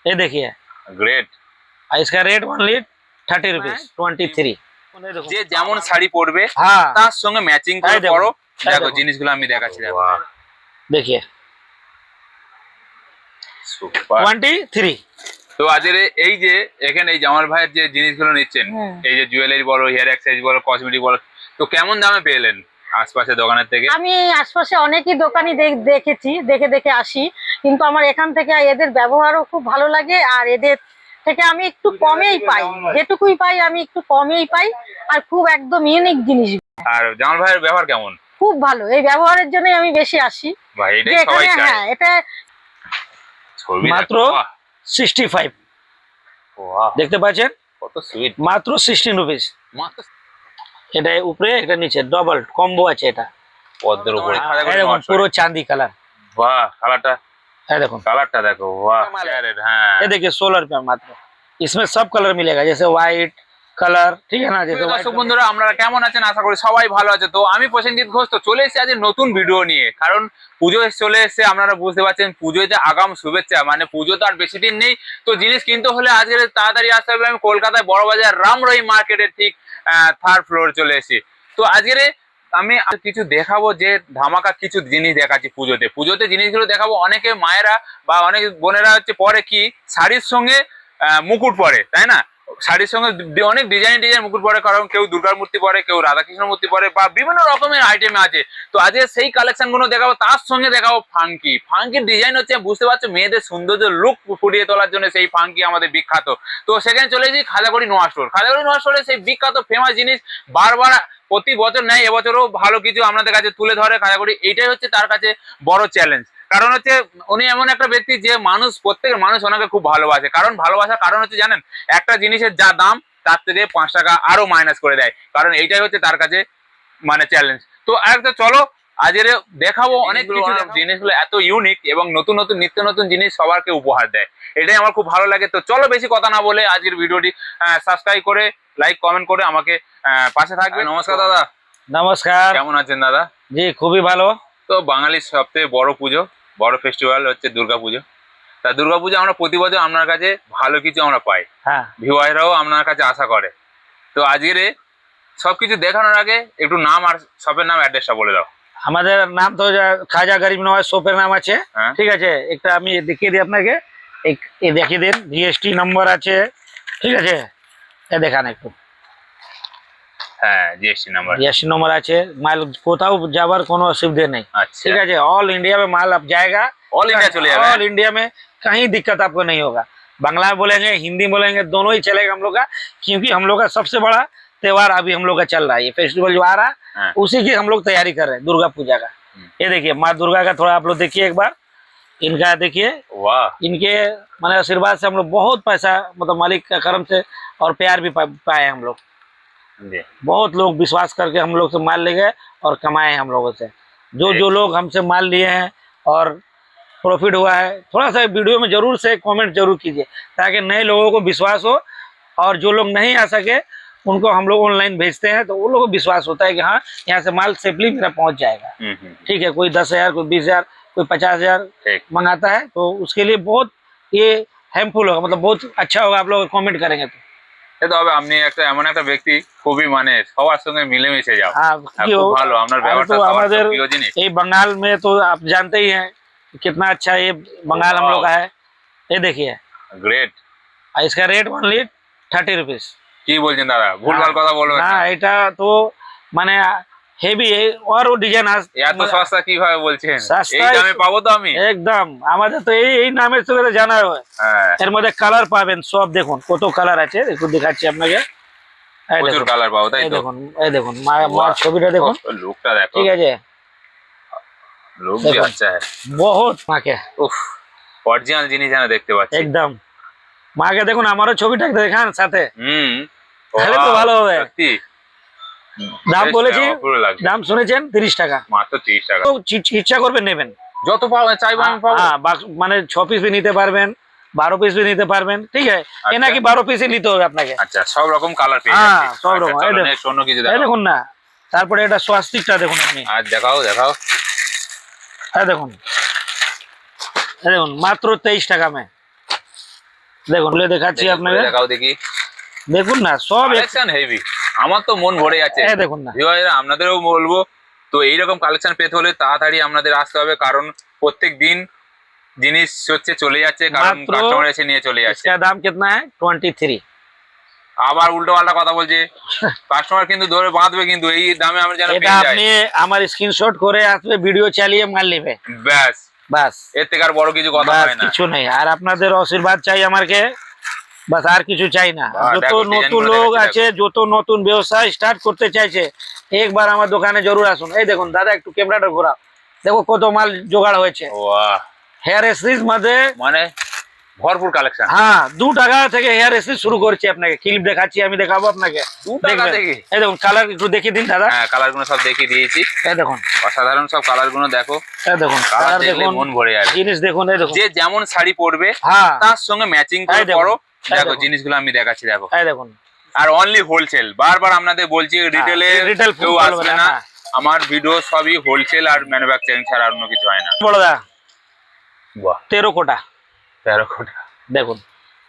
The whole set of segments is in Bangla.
ये देखिए গ্রেট। और इसका रेट ओनली 30 रुपीज 23। যে যেমন শাড়ি পরবে हाँ তার সঙ্গে ম্যাচিং করে এই দেখুন, পরো। এই দেখো দেখুন। জিনিসগুলো আমি দেখাচ্ছি, দেখো देखिए সুপার। 23। তো আজের এই যে এখানে এই জামাল ভাইয়ের যে জিনিসগুলো নিচ্ছেন, এই যে জুয়েলারি বলো, হেয়ার অ্যাক্সেসরিজ বলো, কসমেটিক বলো, তো কেমন দামে পেলেন আশপাশে দোকানের থেকে? আমি আশপাশে অনেকই দোকানই দেখেছি, দেখে দেখে আসি, কিন্তু আমার এখান থেকে এদের ব্যবহারও খুব ভালো লাগে। আর এদের থেকে আমি একটু কমেই পাই, যেটুকুই পাই আমি একটু কমেই পাই। আর খুব একদম ইউনিক জিনিস। আর জামাল ভাইয়ের ব্যবহার কেমন? খুব ভালো, এই ব্যবহারের জন্যই আমি বেশি আসি। ভাই যে এটাই সবাই এখানে চায়। হ্যাঁ, এটা ছবি মাত্র দেখো, বাহ, 65 বাহ, দেখতে পাচ্ছেন, কত সুইট। মাত্র 16 রুপিস। মাত্র এটা উপরে এটা নিচে ডবল কম্বো আছে। এটা পদ্মের উপরে এই দেখুন পুরো চাঁদি কালার। বাহ, কালারটা, है देखो, কালারটা দেখো, বাহ। হ্যাঁ, ये देखिए 16 रुपया मात्र। इसमें सब कलर मिलेगा, जैसे व्हाइट कलर, ठीक है ना, जैसे দর্শক বন্ধুরা আপনারা কেমন আছেন? আশা করি সবাই ভালো আছে। তো আমি প্রসেনজিৎ ঘোষ, তো চলে এসেছি আজ নতুন ভিডিও নিয়ে। কারণ পুজো চলে এসেছে, আপনারা বুঝতে পারছেন, পুজোতে আগাম শুভেচ্ছা, মানে পুজো তো আর বেশি দিন নেই। তো জিনিস কিনতে হলে আজকে তাড়াতাড়ি আসতে হবে। আমি কলকাতায় বড়বাজার রামরহি মার্কেটের ঠিক 3rd ফ্লোর চলে এসেছি। তো আজকে আমি আর কিছু দেখাবো, যে ধামাকা কিছু জিনিস দেখাচ্ছি পুজোতে জিনিসগুলো দেখাবো। অনেকে মায়েরা বা অনেক বোনেরা হচ্ছে পরে কি শাড়ির সঙ্গে মুকুট পরে, তাই না? শাড়ির সঙ্গে অনেক ডিজাইন মুকুট পরে, কারণ কেউ দুর্গার মূর্তি পরে, কেউ রাধাকৃষ্ণ মূর্তি পরে, বা বিভিন্ন রকমের আইটেম আছে। তো আজকে সেই কালেকশন গুলো দেখাবো, তার সঙ্গে দেখাবো ফাঙ্কির ডিজাইন হচ্ছে, বুঝতে পারছো, মেয়েদের সৌন্দর্য লুক ফুটিয়ে তোলার জন্য সেই ফাঙ্কি আমাদের বিখ্যাত। তো সেখানে চলে এসেছি খাজাগড়ি নোয়া স্টোর। খাজাগড়ি নোয়া স্টোরে সেই বিখ্যাত ফেমাস জিনিস বারবার প্রতি বছর নেয়, এবছরও ভালো কিছু আপনাদের কাছে তুলে ধরে খাজাগড়ি। এইটাই হচ্ছে তার কাছে বড় চ্যালেঞ্জ। কারণ হচ্ছে উনি এমন একটা ব্যক্তি যে প্রত্যেকের মানুষ ওনাকে খুব ভালোবাসে। কারণ ভালোবাসার কারণ হচ্ছে জানেন, একটা জিনিসের যা দাম তার থেকে 5 টাকা আরো মাইনাস করে দেয়। কারণ এইটাই হচ্ছে তার কাছে মানে চ্যালেঞ্জ। তো একটা চলো আজকে দেখাবো অনেক কিছু। জিনিসগুলো এত ইউনিক এবং নতুন নতুন নিত্য নতুন জিনিস সবারকে উপহার দেয়, এটাই আমার খুব ভালো লাগে। তো চলো বেশি কথা না বলে আজকের ভিডিওটি সাবস্ক্রাইব করে লাইক কমেন্ট করে আমাকে পাশে থাকবে। নমস্কার দাদা। नमस्कार। কেমন আছেন দাদা? जी খুবই ভালো। তো বাঙালির সবথেকে বড় পুজো, বড় ফেস্টিভ্যাল হচ্ছে দুর্গাপুজো। তা দুর্গাপুজো আমরা প্রতি বছর আপনার কাছে ভালো কিছু আমরা পাই, হ্যাঁ ভিউয়াররাও আপনার কাছে আশা করে। তো আজকের সবকিছু দেখানোর আগে একটু নাম আর শপের নাম অ্যাড্রেসটা বলে দাও। আমাদের নাম তো খাজা গরিব নওয়াজ শপের নাম আছে, হ্যাঁ। ঠিক আছে। একটা আমি দেখিয়ে দিই আপনাকে, এই দেখিয়ে দিন, জিএসটি নম্বর আছে, ঠিক আছে। এ দেখান একটু, হ্যাঁ জিএসটি নাম্বার, জিএসটি নম্বর আছে। মাল কোথাও যাবার কোনো অসুविधा नहीं, अच्छा ठीक है। ऑल इंडिया में माल अब जाएगा, ऑल इंडिया चले जाएगा। ऑल इंडिया में कहीं दिक्कत आपको नहीं होगा। बांग्ला बोलेंगे, हिंदी बोलेंगे, दोनों ही चलेगा हम लोग का। क्योंकि हम लोग का सबसे बड़ा त्योहार अभी हम लोग का चल रहा है, ये फेस्टिवल जो आ रहा है उसी की हम लोग तैयारी कर रहे हैं, दुर्गा पूजा का। ये देखिए माँ दुर्गा का थोड़ा आप लोग देखिए एक बार, इनका देखिए, वाह, इनके माने आशीर्वाद से हम लोग बहुत पैसा, मतलब मालिक का कर्म से और प्यार भी पाए हम लोग। बहुत लोग विश्वास करके हम लोग से माल ले गए और कमाए हम लोगों से। जो लोग हमसे माल लिए हैं और प्रॉफिट हुआ है, थोड़ा सा वीडियो में जरूर से कमेंट जरूर कीजिए, ताकि नए लोगों को विश्वास हो। और जो लोग नहीं आ सके उनको हम लोग ऑनलाइन भेजते हैं, तो उन लोगों को विश्वास होता है कि हाँ यहाँ से माल सेफली मेरा पहुँच जाएगा, ठीक है। कोई 10,000, कोई 20,000, कोई 50,000 मंगाता है, तो उसके लिए बहुत ये हेल्पफुल होगा, मतलब बहुत अच्छा होगा। आप लोग कमेंट करेंगे तो তবে আপনি একটা এমন একটা ব্যক্তি, খুবই মানে সবার সঙ্গে মিলেমিশে যাও। हाँ খুব ভালো, আপনার ব্যবহারটা तो সবার हमारे প্রিয় জিনিস। ये बंगाल में तो आप जानते ही हैं कितना अच्छा ये बंगाल हम लोग का है। ये देखिए গ্রেট। और इसका रेट ओनली 30 रुपीज। কি বলছেন দাদা? ভুলভাল কথা বলবেন না। না এটা তো মানে হেভি, और ডিজাইন এত সস্তা কিভাবে বলছেন? সস্তা এই দামে পাবো তো আমি? একদম আমাদের তো এই নামের সঙ্গে জানা হয়। হ্যাঁ, এর মধ্যে কালার পাবেন সব, দেখুন কত কালার আছে, একটু দেখাচ্ছি আপনাকে। এই প্রচুর দেখুন, কালার পাবো, তাই এই তো? দেখুন, এই দেখুন মার ছবিটা দেখুন, লুকটা দেখো, ঠিক আছে। লুক भी দেখুন। अच्छा है। বহুত মাকে উফ, অরিজিনাল জিনিস যেন দেখতে পাচ্ছি একদম। মাকে দেখুন, আমারও ছবিটা দেখান সাথে, তাহলে তো Wow, ভালো হবে। সত্যি দাম বেশ বলেছি, অপূর্ব লাগছে। দাম শুনেছেন 30 টাকা। মাত্র 30 টাকা। তো ইচ্ছা করবেন নেবেন, যত পাবো চাইবো আমি পাবো। হ্যাঁ মানে 6 পিস भी নিতে পারবেন, 12 পিস भी নিতে পারবেন, ঠিক আছে। এ নাকি 12 পিসই নিতে হবে আপনাকে। আচ্ছা, সব রকম কালার পেয়ে হ্যাঁ, যাচ্ছি। সব রকম। আচ্ছা, এই চলো দেখুন। next অন্য কিছু এই দেখাও। দেখুন না, তারপরে এটা স্বাস্তিকটা দেখুন আপনি, আর দেখাও দেখাও। এই দেখুন, এই দেখুন মাত্র 23 টাকা में। দেখুন খুলে দেখাচ্ছি আপনাকে, দেখাও দেখি। দেখুন না সব কালেকশন হেভি, আমার তো মন ভরে যাচ্ছে। দেখুন না ভিউয়াররা আপনাদেরও বলবো, তো এইরকম কালেকশন পেতে হলে তাড়াতাড়ি আপনাদের আসতে হবে, কারণ প্রত্যেক দিন জিনিস হচ্ছে চলে যাচ্ছে, কারণ মাত্র কাস্টমার এসে নিয়ে চলে যাচ্ছে। इसका दाम कितना है 23। আবার উল্টো পাল্টা কথা বলছে, কাস্টমার কিন্তু ধরে বাঁধবে, কিন্তু এই দামে আমরা যেন এটা পেয়ে যাই। আপনি আমার স্ক্রিনশট করে আসবে, ভিডিও চালিয়ে মাল নেবে, ব্যাস, বাস এর থেকে আর বড় কিছু কথা বাস হয় না। কিছু নেই। আর আপনাদের আশীর্বাদ চাই আমাকে, বাস আর কিছু চাই না। বাহ, যত দেখো, নতুন ডিজাইনগুলো লোক দেখাচ্ছি, আছে, যত নতুন ব্যবসায় স্টার্ট করতে চাইছে, একবার আমার দোকানে জরুর আসুন। এই দেখুন দাদা, একটু ক্যামেরাটা ঘোরাও, দেখো কত মাল জোগাড় হয়েছে। বাহ, হেয়ার এসেসরিজ মধ্যে মানে ভরপুর কালেকশন। হ্যাঁ 2 টাকা থেকে হেয়ার এসেসরিজ শুরু করছি। আপনাকে ক্লিপ দেখাচ্ছি, আমি দেখাবো আপনাকে। 2 টাকা দেখবেন। থেকে? এই দেখুন কালার একটু দেখিয়ে দিন দাদা। হ্যাঁ, কালার গুলো সব দেখিয়ে দিয়েছি। এই দেখুন, অসাধারণ সব কালার গুলো দেখো, এই দেখুন কালার কালার দেখলে দেখুন, মন ভরে যাবে। জিনিস দেখুন, এই দেখুন। যে যেমন শাড়ি পরবে হ্যাঁ তার সঙ্গে ম্যাচিং করে এই দেখুন, পরো। এই দেখো দেখুন। জিনিসগুলো আমি দেখাচ্ছি, দেখো। এই দেখুন আর অনলি হোলসেল, বারবার আপনাদের বলছি, রিটেলে রিটেল কেউ আসবে না। আমার ভিডিও সবই হোলসেল আর ম্যানুফ্যাকচারিং ছাড়া অন্য কিছু হয় না। বড়দা বাহ, 13 কোটা 13 কোটি। দেখুন,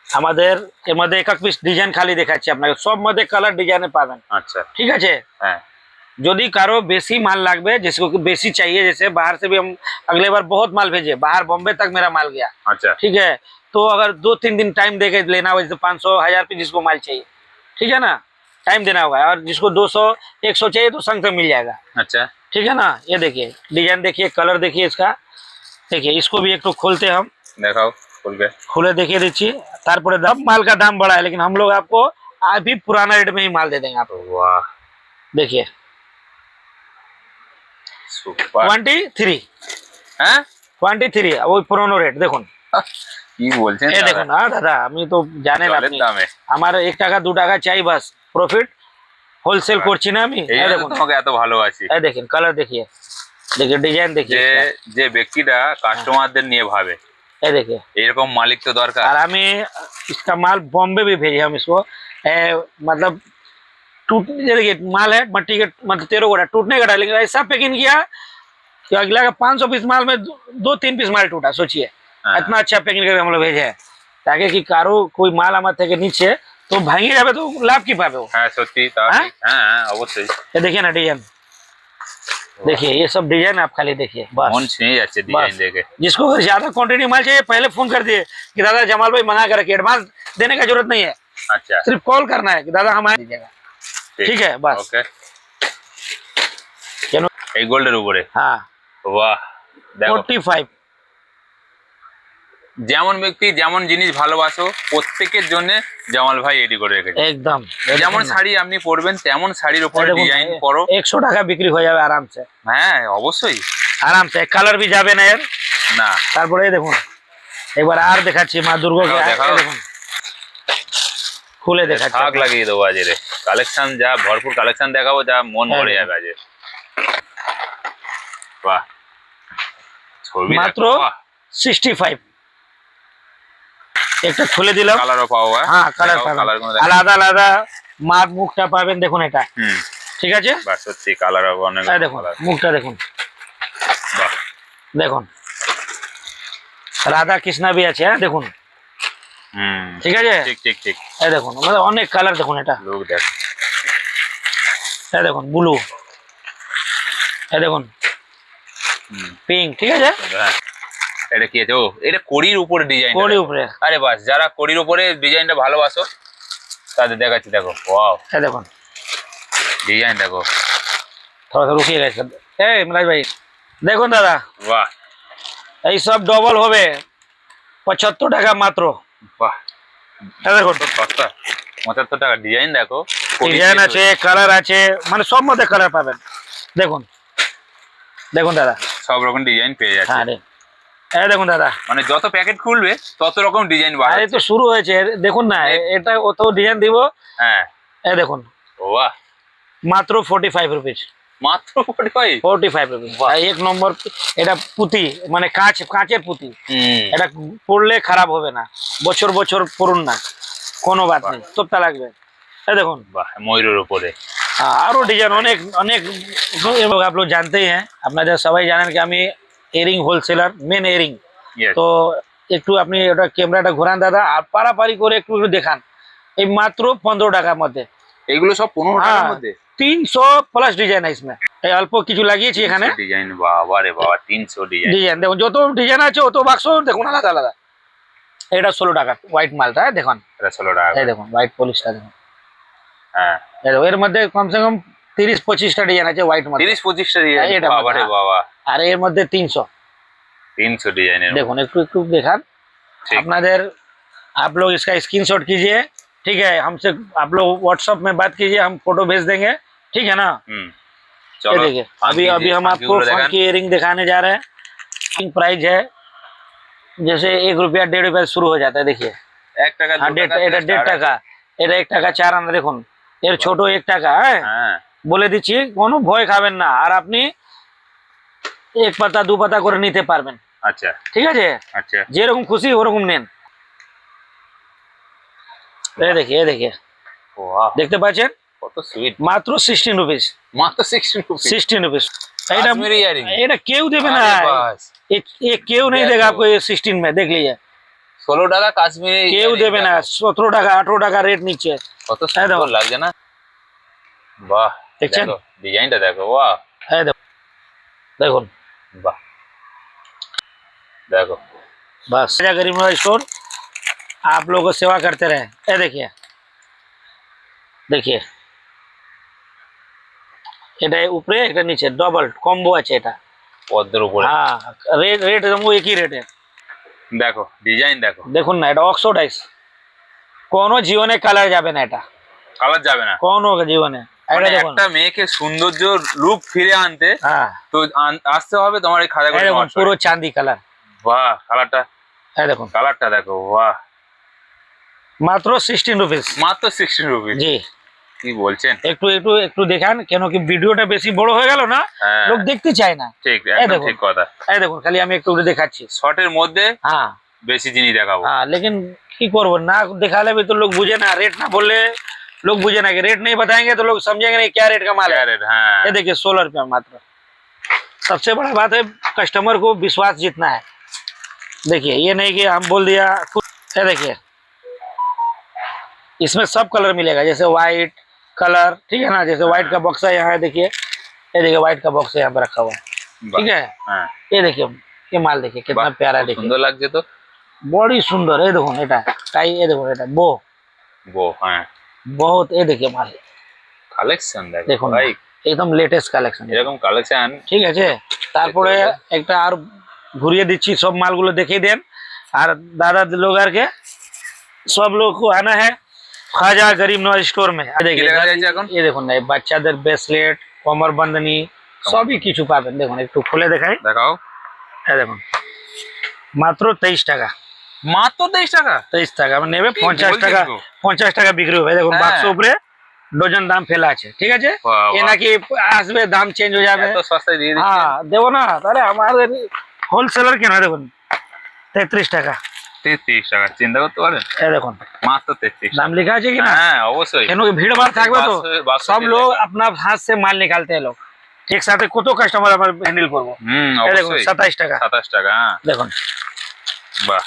আমাদের এর মধ্যে এক এক পিস ডিজাইন খালি দেখাচ্ছি আপনাকে, সব মধ্যে কালার ডিজাইনে পাবেন। আচ্ছা, ঠিক আছে, হ্যাঁ, যদি কাरो बेसी माल लागबे, जिसको कि बेसी चाहिए, जैसे बाहर से भी हम अगले बार बहुत माल भेजे, बाहर बॉम्बे तक मेरा माल गया। আচ্ছা, ठीक है, तो अगर 2-3 दिन टाइम देके लेना हो, जैसे 500-1000 पीस जिसको माल चाहिए, ठीक है ना, टाइम देना होगा। और जिसको 200-100 चाहिए तो संग से मिल जाएगा। আচ্ছা, ठीक है ना, ये देखिए डिजाइन, देखिए कलर, देखिए इसका, देखिए इसको भी एक तो खोलते हम, দেখাও খুলবে। खुले देखिए दीजिए। तारपरे दाम, माल का दाम बढ़ा है, लेकिन हम लोग आपको अभी पुराना रेट में ही माल दे देंगे आपको। বাহ, देखिए সুপার। 23, হ্যাঁ, 23 ওই পুরনো রেট দেখুন। কি বলছেন এই দাদা? দেখুন, দাদা আমি তো জানেন জলের আপনি, দামে আমার 1 টাকা 2 টাকা চাই, বাস প্রফিট, হোলসেল করছি না আমি। এই এই জন্য দেখুন, তোমাকে এত ভালোবাসি। এই দেখেন কালার, देखिए देखिए डिजाइन, देखिए যে যে ব্যক্তিটা কাস্টমারদের নিয়ে ভাবে, ये देखिए। এরকম মালিক তো দরকার। और हमें इसका माल बॉम्बे भी भेजे हम इसको, मतलब टूटने, देखिए माल है मट्टी के, मतलब 13 गोटा टूटने का था, लेकिन ऐसा पैकिंग किया कि अगला का 500 पीस माल में 2-3 पीस माल टूटा। सोचिए हाँ। इतना अच्छा पैकिंग करके हम लोग भेजे हैं, ताकि कि कारो कोई माल हमारे থেকে নিচ্ছে তো ভাঙে যাবে, তো লাভ কি পাবে ও। হ্যাঁ, সত্যি তা হ্যাঁ? ঠিক। হ্যাঁ, হ্যাঁ, অবশ্যই। ये देखिए ना डिजाइन, देखिए ये सब डिजाइन आप खाली देखिए মন बस। ছুঁয়ে যাচ্ছে ডিজাইন बस। দেখে। जिसको अगर ज्यादा क्वांटिटी माल चाहिए, पहले फोन कर दिए कि दादा जमाल भाई मंगा कर रखिए, एडवांस देने का जरूरत नहीं है, আচ্ছা, सिर्फ कॉल करना है कि दादा हमारे दीजिएगा। ठीक है, बस। ওকে। चलो, এই গোল্ডের উপরে, हाँ বাহ, দেখো 45। যেমন ব্যক্তি যেমন জিনিস ভালোবাসো, প্রত্যেকের জন্য জামাল ভাই রেডি করে রেখেছে। एकदम যেমন শাড়ি আপনি পরবেন তেমন শাড়ির উপরে ডিজাইন করো। 100 টাকা বিক্রি হয়ে যাবে আরাম से, হ্যাঁ, অবশ্যই। আরাম से। কালার भी যাবে না এর। না, তারপরে এই দেখুন, একবার আর দেখাচ্ছি মা দুর্গা কে, দেখাও। এই দেখুন খুলে দেখাচ্ছি। থাক লাগিয়ে দেবো আজ রে। কালেকশন যা ভরপুর কালেকশন দেখাবো, যা মন ভরে যাবে আজ। বাহ, ছবি মাত্র দেখো, বাহ। 65। একটা খুলে দিলাম। কালারও পাবো। হ্যাঁ কালার পাবেন, কালার গুলো দেখো। আলাদা আলাদা মার মুখটা পাবেন, দেখুন এটা। হুম, ঠিক আছে, বাহ, সত্যি কালারও অনেক এই দেখুন colour। মুখটা দেখুন, বাহ, দেখুন রাধা কৃষ্ণা भी আছে, হ্যাঁ দেখুন। হুম, ঠিক আছে, ঠিক ঠিক ঠিক। এই দেখুন মানে অনেক কালার, দেখুন এটা, লোক দেখ, এই দেখুন ব্লু, এই দেখুন হুম, পিঙ্ক। ঠিক আছে, হ্যাঁ। এটা কি আছে? ও, এটা কড়ির উপরে ডিজাইন। কোড়ি উপরে, আরে বাস, যারা কড়ির উপরে ডিজাইনটা ভালোবাসো তাদের দেখাচ্ছি, দেখো। ওয়াও, এই দেখুন ডিজাইন দেখো। थोड़ा सा रुकिए गाइस। এই মিরাজ ভাই দেখুন দাদা, বাহ, এই সব ডবল হবে 75 টাকা মাত্র। বাহ, এই দেখুন সস্তা। 75 টাকা ডিজাইন দেখো। ডিজাইন আছে, কালার আছে, মানে সব মধ্যে কালার পাবেন। দেখুন দেখুন দাদা, সব রকম ডিজাইন পেয়ে যাচ্ছে। হ্যাঁ রে, এই দেখুন দাদা, মানে যত প্যাকেট খুলবে তত রকম ডিজাইন আরে বাড়বে। তো শুরু হয়েছে, দেখুন না এটা অত ডিজাইন দিব। হ্যাঁ, এই দেখুন বাহ, মাত্র 45 রুপিস, মাত্র 45। 45 রুপিস। এক নম্বর, এটা পুঁতি, মানে কাঁচের পুঁতি, হুম, এটা পড়লে খারাপ হবে না, বছর বছর পড়ুন না, কোনো বাত নেই, সপ্তাহ লাগবে। এই দেখুন বাহ, ময়ূরের উপরে। আরো ডিজাইন অনেক অনেক। आप लोग जानते ही हैं, আপনাদের সবাই জানেন কি আমি এরিং হোলসেলার, মেন এরিং। Yes. তো একটু আপনি ওটা ক্যামেরাটা ঘোরান দাদা, আর পারাপারি করে একটু একটু দেখান। এই মাত্র 15 টাকার মধ্যে এগুলো সব 15 টাকার হ্যাঁ মধ্যে 300 প্লাস ডিজাইন है इसमें। এই অল্প কিছু লাগিয়েছি এখানে ডিজাইন, বাবা রে বাবা 300 ডিজাইন। ডিজাইন দেখুন, যত ডিজাইন আছে অত বাক্স দেখুন আলাদা আলাদা। এটা 16 টাকা হোয়াইট মালটা দেখুন, এটা 16 টাকা এই দেখুন হোয়াইট পলিশটা দেখুন। হ্যাঁ এই দেখো, এর মধ্যে কমসে কম 30-25টা ডিজাইন আছে হোয়াইট মধ্যে, 30-25টা ডিজাইন, এটা বাবা রে হ্যাঁ। বাবা আর এর মধ্যে 300 ডিজাইনের দেখুন। একটু একটু দেখান ঠিক। আপনাদের। आप लोग इसका स्क्रीनशॉट कीजिए, ठीक है, हमसे आप लोग व्हाट्सएप में बात कीजिए, हम फोटो भेज देंगे, ठीक है ना। হুম ये চলো देखिए, अभी अभी हम आपको फंकी इयरिंग दिखाने जा रहे हैं। प्राइस है जैसे 1 रुपया 1.5 रुपया शुरू हो जाता है, देखिए 1 টাকা 2 1.5 টাকা এটা 1.5 টাকা, এটা 1 টাকা 4 আনা দেখুন। এর ছোট 1 টাকা, হ্যাঁ হ্যাঁ বলে দিচ্ছি, কোনো ভয় খাবেন না, আর আপনি 1 পাতা 2 পাতা করে নিতে পারবেন, আচ্ছা ঠিক আছে, আচ্ছা যেরকম খুশি ওরকম নেন। এই देखिए, ये देखिए, বাহ দেখতে পাচ্ছেন কত সুইট, মাত্র 16 রুপিস, মাত্র 16 রুপি 16 রুপিস। এটা কাশ্মীরি ইয়ারিং, এটা কেউ দেবে না, আরে বাস ये क्यों नहीं देखो। देगा आपको ये 16 में, देख लीजिए 16 টাকা কাশ্মীরি কেউ earring দেবে না। দেখো। 17 টাকা 18 টাকা রেট নিচ্ছে, কত হ্যাঁ, দেখো। সুন্দর লাগছে না, বাহ দেখছেন? দেখো ডিজাইনটা দেখো, বাহ হ্যাঁ দেখুন দেখুন, বাহ দেখো बस गरीब नवाज स्टोर आप लोगों को सेवा करते रहे। ये देखिए देखिए, এটা উপরে একটা নিচে ডবল কম্বো আছে এটা, পদ্মের উপরে হ্যাঁ রেট রেট একদম একই রেটে। দেখো ডিজাইন দেখো, দেখুন না, এটা অক্সোডাইজ, কোনো জীবনে কালার যাবে না, এটা কালার যাবে না, কোনো জীবনে। এটা মানে দেখুন, একটা মেয়েকে সৌন্দর্য লুক ফিরে আনতে হ্যাঁ তো আসতে হবে তোমার এই খাদা এই করে দেখুন পুরো চাঁদি কালার, বাহ কালারটা, এই দেখুন কালারটা দেখো, বাহ মাত্র 16 রুপিস। মাত্র 16 রুপি, জি কি বলছেন, একটু একটু একটু দেখান, কেন কি ভিডিওটা বেশি বড় হয়ে গেল না, হ্যাঁ লোক দেখতে চায় না। ঠিক এই একদম দেখুন। ঠিক কথা, এই দেখুন, খালি আমি একটু একটু দেখাচ্ছি, শর্টের মধ্যে हाँ বেশি জিনিস দেখাবো, हाँ, लेकिन की करबो ना दिखाले भी तो लोग बुझे ना, रेट ना बोले लोग बुझे ना, कि रेट नहीं बताएंगे तो लोग समझेंगे नहीं क्या रेट का माल है। ক্যারেट হ্যাঁ ये देखिए 16 रुपया मात्र। सबसे बड़ा बात है कस्टमर को विश्वास जीतना है। देखिए ये नहीं कि हम बोल दिया कुछ, ये देखिए इसमें सब कलर मिलेगा, जैसे व्हाइट कलर, ठीक है ना, जैसे व्हाइट का बॉक्स है यहाँ है, देखिए ये देखिए व्हाइट का बॉक्स यहाँ पे रखा हुआ है, বাহ, ठीक है। হ্যাঁ ये देखिए ये माल देखिए कितना বাহ, प्यारा, খুব देखिए সুন্দর লাগছে তো, बड़ी सुंदर। ये देखो এটা টাই, ये देखो এটা বো গো হ্যাঁ बहुत, ये देखिए माल কালেকশন দেখো দেখুন ভাই, একদম লেটেস্ট কালেকশন, এরকম কালেকশন ঠিক আছে। তারপরে একটা আর ঘুরিয়ে দিচ্ছি, সব মালগুলো দেখিয়ে দেন। আর দাদা লোগারকে সব লোग को आना है খাজা গরিব নওয়াজ স্টোর में। কি লেখা যাচ্ছে এখন, এই দেখুন না, এই বাচ্চাদের ব্রেসলেট, কোমর বন্ধনী সবই কিছু পাবেন। দেখুন একটু খুলে দেখাই, দেখাও, এই দেখুন মাত্র 23 টাকা, মাত্র 23 টাকা, 23 টাকা মানে নেবে, কি 50 বলছেন টাকা, গো? 50 টাকা বিক্রি হবে। দেখুন হ্যাঁ। বাক্স উপরে ডজন দাম ফেলা আছে, ঠিক আছে, বাহ, এ বাহ। নাকি আসবে দাম চেঞ্জ হয়ে যাবে, এত সস্তায় দিয়ে দিচ্ছি, হ্যাঁ দেবো না, তাহলে আমাদের হোলসেলার কেন। দেখুন 33 টাকা, 33 টাকা, চিন্তা করতে পারেন, এই দেখুন মাত্র 33 দাম লেখা আছে কি না, হ্যাঁ অবশ্যই, কেন কি भीड़ भाड़ থাকবে তো, বাক্স सब দিয়ে लोग লেখা। अपना हाथ से माल निकालते हैं लोग, ঠিক সাথে কত কাস্টমার আমরা হ্যান্ডেল করবো। হুম এই দেখুন অবশ্যই 27 টাকা, 27 টাকা, হ্যাঁ দেখুন বাহ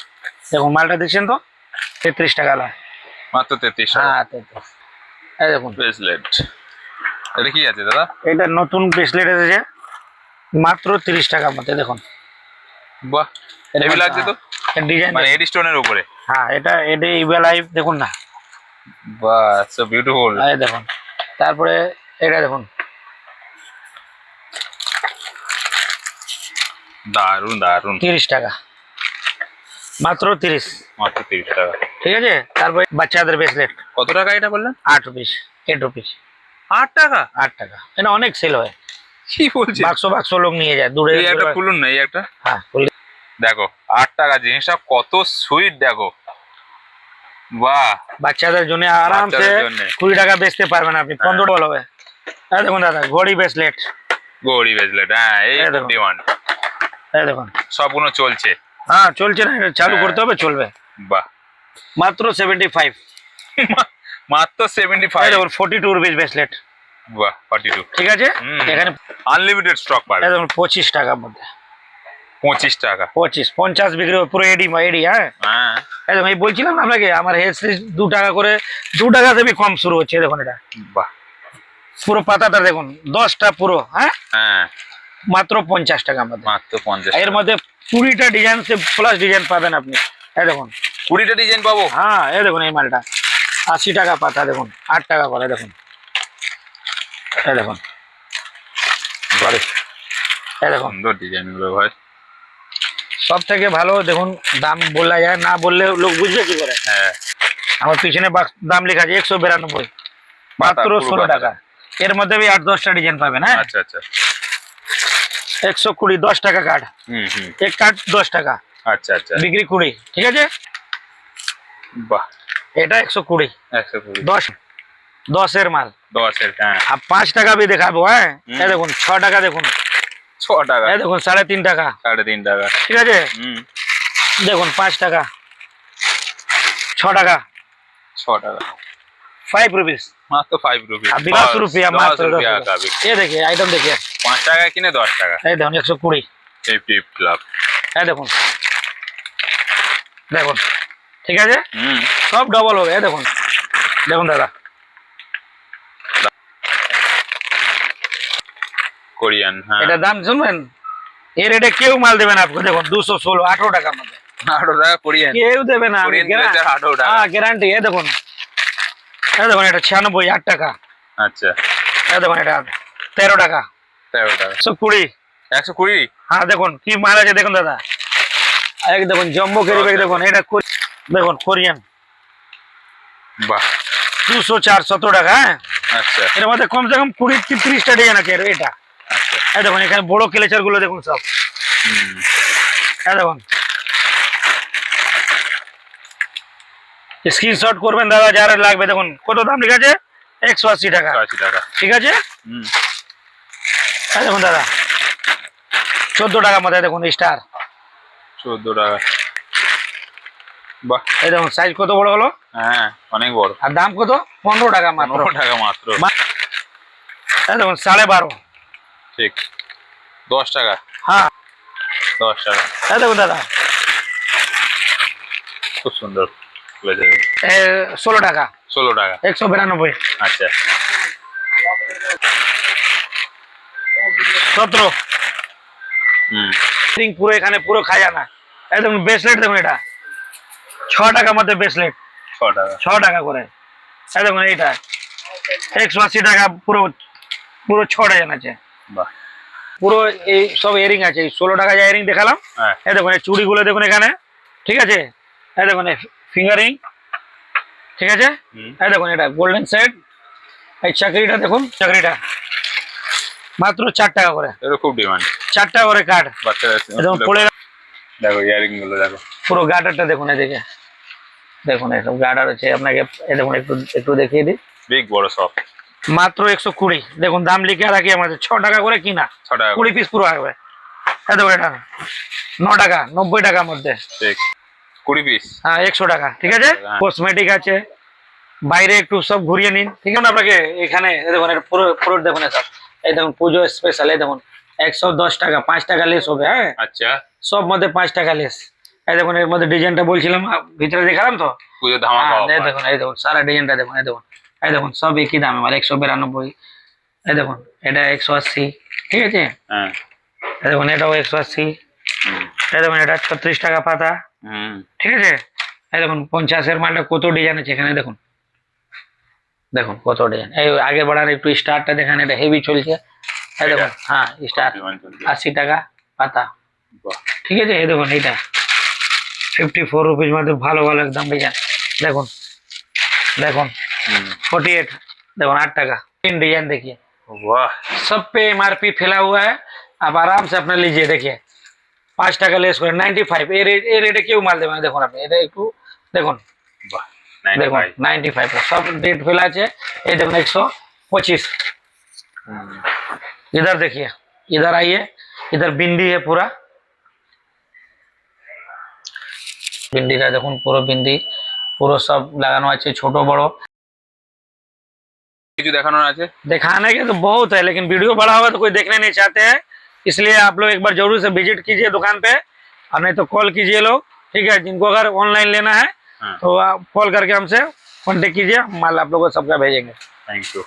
দেখুন মালটা দেখছেন তো, 33 টাকা নয়, মাত্র 33 টাকা, হ্যাঁ 33। এই দেখুন ব্রেসলেট, এটা কি আছে দাদা, এটা নতুন ব্রেসলেট এসেছে মাত্র 30 টাকার মধ্যে, দেখুন বাহ হেভি লাগছে তো, ডিজাইন, মানে এডি স্টোনের উপরে, হ্যাঁ এটা এটা ইভেল লাইভ দেখুন না, বাহ সো বিউটিফুল, এই দেখুন। তারপরে এটা দেখুন দারুন দারুন, 30 টাকা, মাত্র 30, মাত্র 30 টাকা, ঠিক আছে। তারপরে বাচ্চাদের ব্রেসলেট কত টাকা এটা বললেন, 8 রুপিস, 8 রুপিস, 8 টাকা, 8 টাকা, এটা অনেক সেল হয়, কি বলছেন, বাক্স বাক্স লোক নিয়ে যায় দূরে, এই একটা খুলুন না, এই একটা হ্যাঁ খুললে- দেখো 8 টাকা, জিনিসটা কত সুইট দেখো, বাহ বাচ্চাদের জন্য আরামসে বাচ্চাদের জন্যে। 20 টাকা বেচতে পারবেন আপনি, 15 ডবল হবে। এই দেখুন দাদা ঘড়ি ব্রেসলেট, গৌরী ব্রেসলেট, হ্যাঁ এই এই দেখো। ডিমান্ড, এই দেখুন, সবগুলো চলছে, হ্যাঁ চলছে না, এটা চালু হ্যাঁ। করতে হবে, চলবে। বাহ মাত্র 75, মাত্র এই 75, দেখুন 42 রুপিস ব্রেসলেট, বাহ 42, ঠিক আছে। হুম। এখানে আনলিমিটেড স্টক পাবে, এই দেখুন 25 টাকার মধ্যে, 25 টাকা। 50 বিক্রি হবে পুরো এডি এডি। হ্যাঁ হ্যাঁ একদম আমি বলছিলাম না আপনাকে আমার হেড সিরিজ 2 টাকা করে, 2 টাকা থেকে কম শুরু হচ্ছে। দেখুন এটা বাহ। পুরো পাতাটা দেখুন 10টা পুরো। হ্যাঁ হ্যাঁ মাত্র 50 টাকা মধ্যে। মাত্র 50 এর টাকা। মধ্যে 20টা ডিজাইন সে প্লাস ডিজাইন পাবেন আপনি। এই দেখুন 20টা ডিজাইন পাবো। হ্যাঁ এই দেখুন এই মালটা 80 টাকা পাতা, দেখুন 8 টাকা করে। দেখুন এই দেখুন এই দেখুন সুন্দর ডিজাইন গুলো ভাই। সব থেকে ভালো দেখুন, দাম বলা যায় না, বললে লোক বুঝবে কি করে। হ্যাঁ আমার পিছনে দাম লেখা আছে 192 মাত্র পুরো 16 টাকা। এর মধ্যে भी 8-10টা ডিজাইন পাবেন। হ্যাঁ আচ্ছা আচ্ছা। 120 10 টাকা কাঠ, এক কাঠ 10 টাকা, আচ্ছা আচ্ছা বিক্রি 20। ঠিক আছে বাহ। এটা 120 120 10 এর মাল। 10 এর। হ্যাঁ আর 5 টাকা भी দেখাবো। হ্যাঁ এই দেখুন 6 টাকা, দেখুন 6 টাকা। এই দেখুন 3.5 টাকা। 3.5 টাকা। ঠিক আছে দেখুন 5 টাকা, 6 টাকা, 6 টাকা 5 रुपीस मात्र 5 रुपीस। 10 रुपया मात्र 10 रुपया का रुपया। ये देखिए आइटम देखिए 5 টাকা কিনে 10 টাকা। এই দেখুন 120। এই পিপ ক্লাব। এই দেখুন দেখুন ঠিক আছে হুম সব ডবল হবে। এই দেখুন দেখুন দাদা কোরিয়ান। হ্যাঁ এটা দাম শুনবেন, এই রেটে কেউ মাল দেবে না আপনাকে। দেখুন 216 18 টাকার মধ্যে 18 টাকা কোরিয়ান। কেউ দেবে না। কোরিয়ান ড্রেসের 18 টাকা। হ্যাঁ গ্যারান্টি। এই দেখুন এই দেখুন এটা 96 8 টাকা। আচ্ছা এই দেখুন এটা 13 টাকা 13 টাকা। 120। 120। হ্যাঁ দেখুন কি মাল আছে দেখুন দাদা। এক দেখুন জম্বো ক্যারি ব্যাগ দেখুন, এটা দেখুন কোরিয়ান বাহ 204 17 টাকা। হ্যাঁ আচ্ছা এর মধ্যে কমসে কম 20-30টা ডিজাইন আছে এটা। আচ্ছা। এই দেখুন এখানে বড় ক্লেচার গুলো দেখুন সব। হুম এই দেখুন স্ক্রিনশট করবেন দাদা যারা লাগবে। দেখুন কত দাম লেখা আছে 180 টাকা। 80 টাকা। ঠিক আছে হুম এই দেখুন দাদা 14 টাকার মধ্যে দেখুন স্টার। 14 টাকা। বাহ এই দেখুন সাইজ কত বড় হলো, হ্যাঁ অনেক বড়। আর দাম কত 15 টাকা মাত্র। 15 টাকা মাত্র। এই দেখুন 12.5। ঠিক 10 টাকা। হ্যাঁ 10 টাকা। এই দেখুন দাদা খুব সুন্দর ব্লেজার। 16 টাকা 16 টাকা। 192। আচ্ছা 17। হুম পুরো এখানে পুরো খাজানা। এই দেখুন ব্রেসলেট দেখুন এটা 6 টাকার মধ্যে ব্রেসলেট 6 টাকা। 6 টাকা করে। এই দেখুন এইটা 180 টাকা পুরো পুরো 6 ডিজাইন আছে। বাহ পুরো এই সব ইয়ারিং আছে। এই 16 টাকা যে ইয়ারিং দেখালাম। হ্যাঁ এই দেখুন এই চুড়িগুলো দেখুন এখানে। ঠিক আছে এই দেখুন ফিঙ্গারিং। ঠিক আছে হুম এই দেখুন এটা গোল্ডেন সেট। এই চাকরিটা দেখুন, চাকরিটা মাত্র 4 টাকা করে। এর খুব ডিমান্ড। 4 টাকা করে কার্ড। বাচ্চারা একদম পড়ে দেখো ইয়ারিং গুলো দেখো। পুরো গার্ডারটা দেখুন এদিকে দেখুন এসব গার্ডার আছে আপনাকে। এই দেখুন একটু একটু দেখিয়ে দিই। বিগ বড় সব। মাত্র 120। দেখুন দাম লিখে রাখি আমাদের 6 টাকা করে কিনা, 6 টাকা। 20 পিস পুরো আসবে। এই দেখুন এটা 9 টাকা 90 টাকার মধ্যে। ঠিক 20 পিস। হ্যাঁ 100 টাকা। ঠিক আছে হ্যাঁ। কসমেটিক আছে, বাইরে একটু সব ঘুরিয়ে নিন। ঠিক আছে আপনাকে এখানে এই দেখুন এটা পুরো পুরো দেখুন সব। এই দেখুন পুজো স্পেশাল। এই দেখুন 110 টাকা 5 টাকা লেস হবে। হ্যাঁ আচ্ছা সব মধ্যে 5 টাকা লেস। এই দেখুন এর মধ্যে ডিজাইনটা বলছিলাম ভিতরে দেখালাম তো। পুজো ধামাকা হ্যাঁ, এই অফার। দেখুন এই দেখুন সারা ডিজাইনটা দেখুন। এই দেখুন এই দেখুন সব একই দামে মানে 192। এই দেখুন এটা 180। ঠিক আছে হ্যাঁ এই দেখুন এটাও 180। হুম এই দেখুন এটা 36 টাকা পাতা। হুম ঠিক আছে এই দেখুন 50-এর মালটা কত ডিজাইন আছে এখানে দেখুন। দেখুন কত ডিজাইন। এই আগে বাড়ার একটু স্টারটা দেখেন, এটা হেভি চলছে। এই দেখুন হ্যাঁ স্টার ডিমান্ড চলছে। 80 টাকা পাতা। বাহ ঠিক আছে এই দেখুন এইটা 54 রুপিস মধ্যে ভালো ভালো একদম ডিজাইন। দেখুন দেখুন হুম 48। देखो 8 टाका 3 डिजाइन देखिए। वाह सब पे एमआरपी फैला हुआ है, आप आराम से अपना लीजिए। देखिए 5 টাকা লেস করে 95। এই রেটে কেউ মাল দেবে না। দেখুন আপনি এটা একটু দেখুন। वाह দেখুন 95। 95 सब रेट फैला আছে। এই দেখুন 125। इधर देखिए, इधर आइए, इधर बिंदी है पूरा। बिंदी का देखুন পুরো বিন্দি পুরো সব লাগানো আছে ছোট বড়। কিছু দেখানোর আছে? दिखाने के तो बहुत है लेकिन वीडियो बड़ा होगा तो कोई देखने नहीं चाहते हैं। इसलिए आप लोग एक बार जरूर से विजिट कीजिए दुकान पे, और नहीं तो कॉल कीजिए लोग, ठीक है। जिनको अगर ऑनलाइन लेना है हाँ। तो आप कॉल करके हमसे कांटेक्ट कीजिए, माल आप लोगों को सबका भेजेंगे। Thank you.